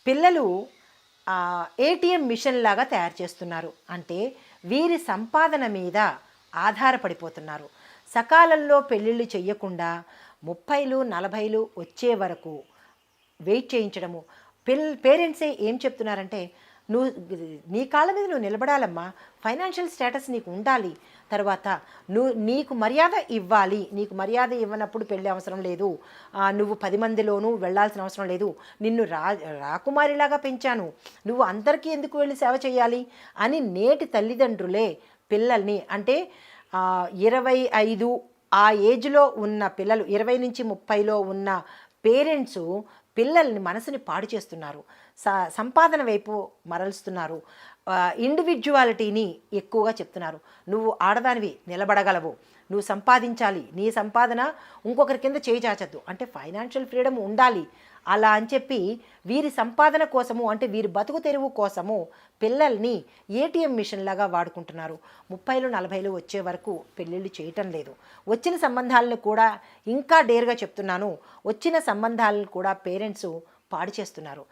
పిల్లలు ATM machine లాగా తయారు చేస్తున్నారు. అంటే వీరి సంపాదన మీద ఆధారపడిపోతున్నారు. సకాలంలో పెళ్ళిళ్ళు చెయ్యకుండా 30లు 40లు వచ్చే వరకు వెయిట్ చేయించడము. పేరెంట్సే ఏం చెప్తున్నారంటే, నువ్వు నీ కాళ్ళ మీద నువ్వు నిలబడాలమ్మా, ఫైనాన్షియల్ స్టేటస్ నీకు ఉండాలి, తర్వాత నీకు మర్యాద ఇవ్వాలి, నీకు మర్యాద ఇవ్వనప్పుడు పెళ్ళి అవసరం లేదు, నువ్వు 10 మందిలోనూ వెళ్ళాల్సిన అవసరం లేదు, నిన్ను రాకుమారిలాగా పెంచాను, నువ్వు అందరికీ ఎందుకు వెళ్ళి సేవ చేయాలి అని నేటి తల్లిదండ్రులే పిల్లల్ని, అంటే 25 ఆ ఏజ్లో ఉన్న పిల్లలు, 20 నుంచి 30లో ఉన్న పేరెంట్సు పిల్లల్ని మనసుని పాడు చేస్తున్నారు. సంపాదన వైపు మరలుస్తున్నారు. ఇండివిజువాలిటీని ఎక్కువగా చెప్తున్నారు. నువ్వు ఆడదానివి, నిలబడగలవు, నువ్వు సంపాదించాలి, నీ సంపాదన ఇంకొకరి కింద చేయి చాచద్దు, అంటే ఫైనాన్షియల్ ఫ్రీడమ్ ఉండాలి అలా అని చెప్పి వీరి సంపాదన కోసము, అంటే వీరి బతుకు తెరువు కోసము పిల్లల్ని ఏటీఎం మిషన్ లాగా వాడుకుంటున్నారు. 30లు 40లు వచ్చే వరకు పెళ్ళిళ్ళు చేయటం లేదు. వచ్చిన సంబంధాలను కూడా, ఇంకా డేర్గా చెప్తున్నాను, వచ్చిన సంబంధాలను కూడా పేరెంట్స్ పాడు చేస్తున్నారు.